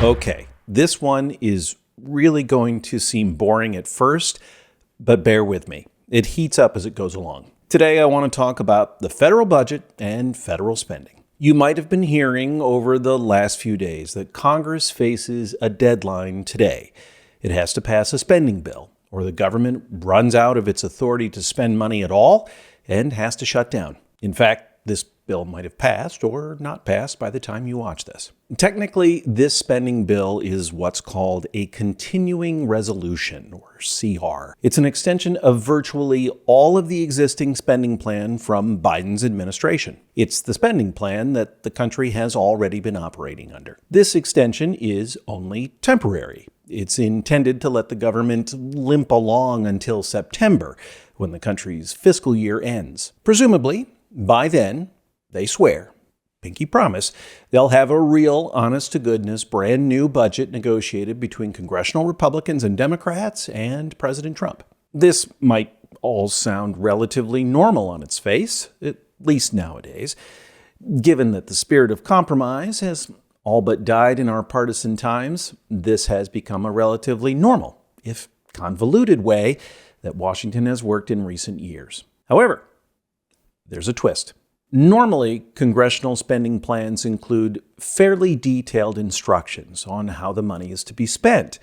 Okay, this one is really going to seem boring at first, but bear with me. It heats up as it goes along. Today, I want to talk about the federal budget and federal spending. You might have been hearing over the last few days that Congress faces a deadline today. It has to pass a spending bill, or the government runs out of its authority to spend money at all and has to shut down. In fact, this bill might have passed or not passed by the time you watch this. Technically, this spending bill is what's called a continuing resolution, or CR. It's an extension of virtually all of the existing spending plan from Biden's administration. It's the spending plan that the country has already been operating under. This extension is only temporary. It's intended to let the government limp along until September, when the country's fiscal year ends. Presumably, by then, they swear, pinky promise, they'll have a real, honest-to-goodness, brand-new budget negotiated between congressional Republicans and Democrats and President Trump. This might all sound relatively normal on its face, at least nowadays, given that the spirit of compromise has all but died in our partisan times. This has become a relatively normal, if convoluted, way that Washington has worked in recent years. However, there's a twist. Normally, congressional spending plans include fairly detailed instructions on how the money is to be spent.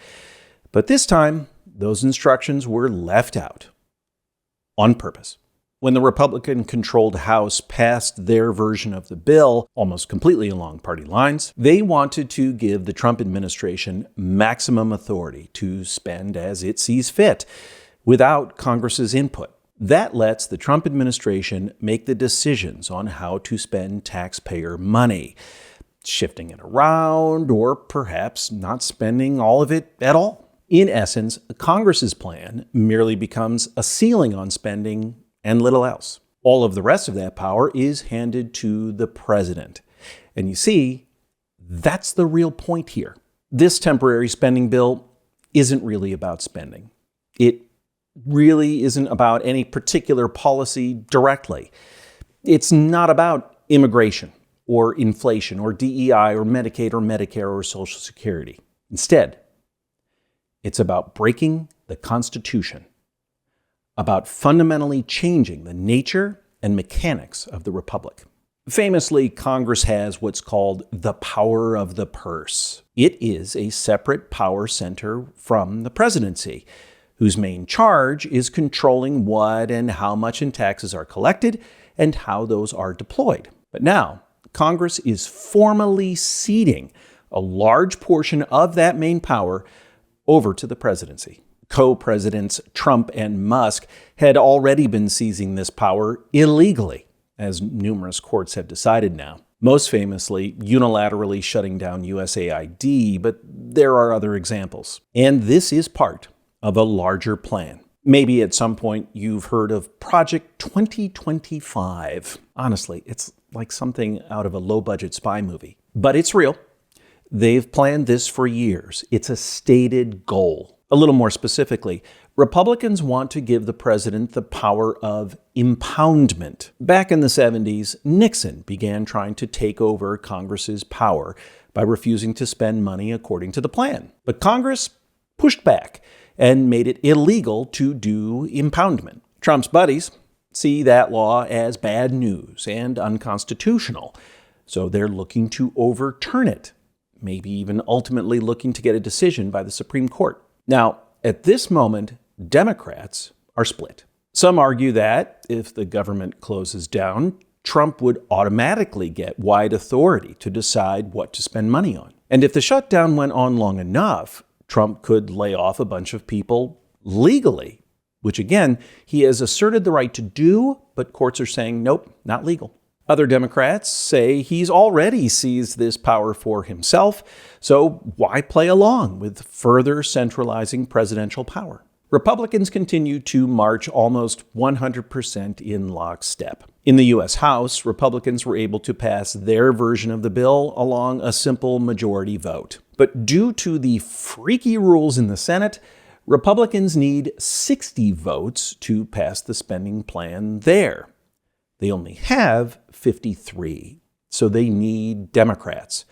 But this time, those instructions were left out on purpose. When the Republican-controlled House passed their version of the bill, almost completely along party lines, they wanted to give the Trump administration maximum authority to spend as it sees fit, without Congress's input. That lets the Trump administration make the decisions on how to spend taxpayer money, shifting it around or perhaps not spending all of it at all. In essence, Congress's plan merely becomes a ceiling on spending and little else. All of the rest of that power is handed to the president. And you see, that's the real point here. This temporary spending bill isn't really about spending. It really isn't about any particular policy directly. It's not about immigration or inflation or DEI or Medicaid or Medicare or Social Security. Instead, it's about breaking the Constitution, about fundamentally changing the nature and mechanics of the republic. Famously, Congress has what's called the power of the purse. It is a separate power center from the presidency, whose main charge is controlling what and how much in taxes are collected and how those are deployed. But now, Congress is formally ceding a large portion of that main power over to the presidency. Co-presidents Trump and Musk had already been seizing this power illegally, as numerous courts have decided now. Most famously, unilaterally shutting down USAID, but there are other examples. And this is part of a larger plan. Maybe at some point you've heard of Project 2025. Honestly, it's like something out of a low-budget spy movie. But it's real. They've planned this for years. It's a stated goal. A little more specifically, Republicans want to give the president the power of impoundment. Back in the 70s, Nixon began trying to take over Congress's power by refusing to spend money according to the plan. But Congress pushed back and made it illegal to do impoundment. Trump's buddies see that law as bad news and unconstitutional, so they're looking to overturn it, maybe even ultimately looking to get a decision by the Supreme Court. Now, at this moment, Democrats are split. Some argue that if the government closes down, Trump would automatically get wide authority to decide what to spend money on. And if the shutdown went on long enough, Trump could lay off a bunch of people legally, which again, he has asserted the right to do, but courts are saying, nope, not legal. Other Democrats say he's already seized this power for himself, so why play along with further centralizing presidential power? Republicans continue to march almost 100% in lockstep. In the U.S. House, Republicans were able to pass their version of the bill along a simple majority vote. But due to the freaky rules in the Senate, Republicans need 60 votes to pass the spending plan there. They only have 53, so they need Democrats.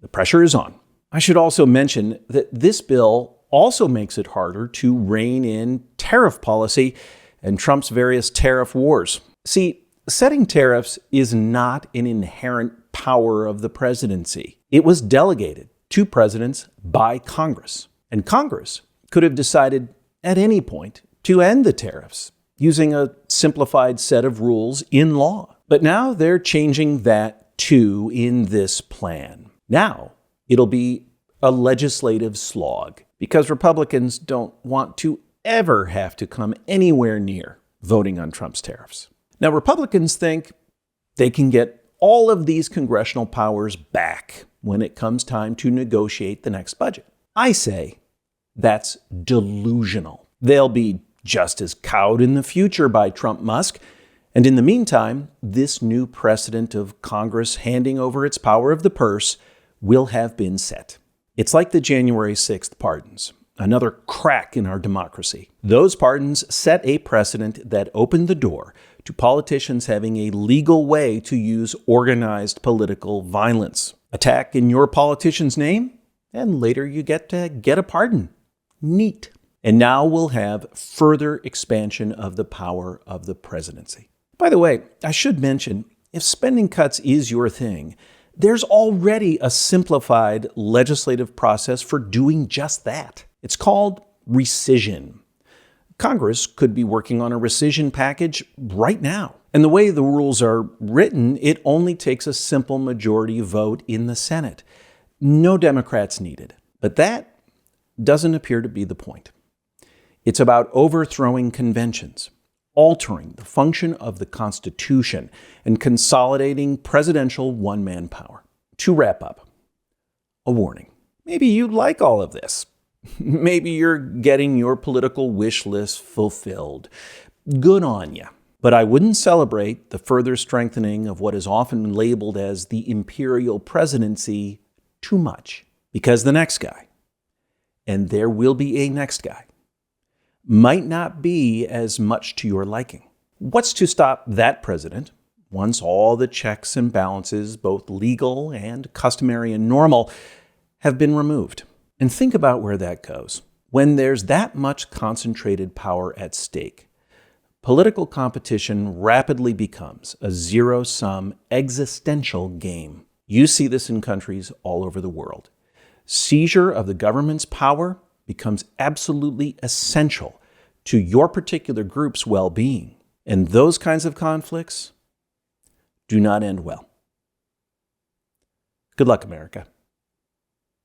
The pressure is on. I should also mention that this bill also makes it harder to rein in tariff policy and Trump's various tariff wars. See, setting tariffs is not an inherent power of the presidency. It was delegated to presidents by Congress. And Congress could have decided at any point to end the tariffs using a simplified set of rules in law. But now they're changing that too in this plan. Now it'll be a legislative slog because Republicans don't want to ever have to come anywhere near voting on Trump's tariffs. Now, Republicans think they can get all of these congressional powers back when it comes time to negotiate the next budget. I say that's delusional. They'll be just as cowed in the future by Trump Musk. And in the meantime, this new precedent of Congress handing over its power of the purse will have been set. It's like the January 6th pardons, another crack in our democracy. Those pardons set a precedent that opened the door to politicians having a legal way to use organized political violence. Attack in your politician's name, and later you get to get a pardon. Neat. And now we'll have further expansion of the power of the presidency. By the way, I should mention, if spending cuts is your thing, there's already a simplified legislative process for doing just that. It's called rescission. Congress could be working on a rescission package right now. And the way the rules are written, it only takes a simple majority vote in the Senate. No Democrats needed. But that doesn't appear to be the point. It's about overthrowing conventions, altering the function of the Constitution, and consolidating presidential one-man power. To wrap up, a warning. Maybe you like all of this. Maybe you're getting your political wish list fulfilled. Good on you. But I wouldn't celebrate the further strengthening of what is often labeled as the Imperial presidency too much. Because the next guy, and there will be a next guy, might not be as much to your liking. What's to stop that president, once all the checks and balances, both legal and customary and normal, have been removed? And think about where that goes. When there's that much concentrated power at stake, political competition rapidly becomes a zero-sum existential game. You see this in countries all over the world. Seizure of the government's power becomes absolutely essential to your particular group's well-being. And those kinds of conflicts do not end well. Good luck, America.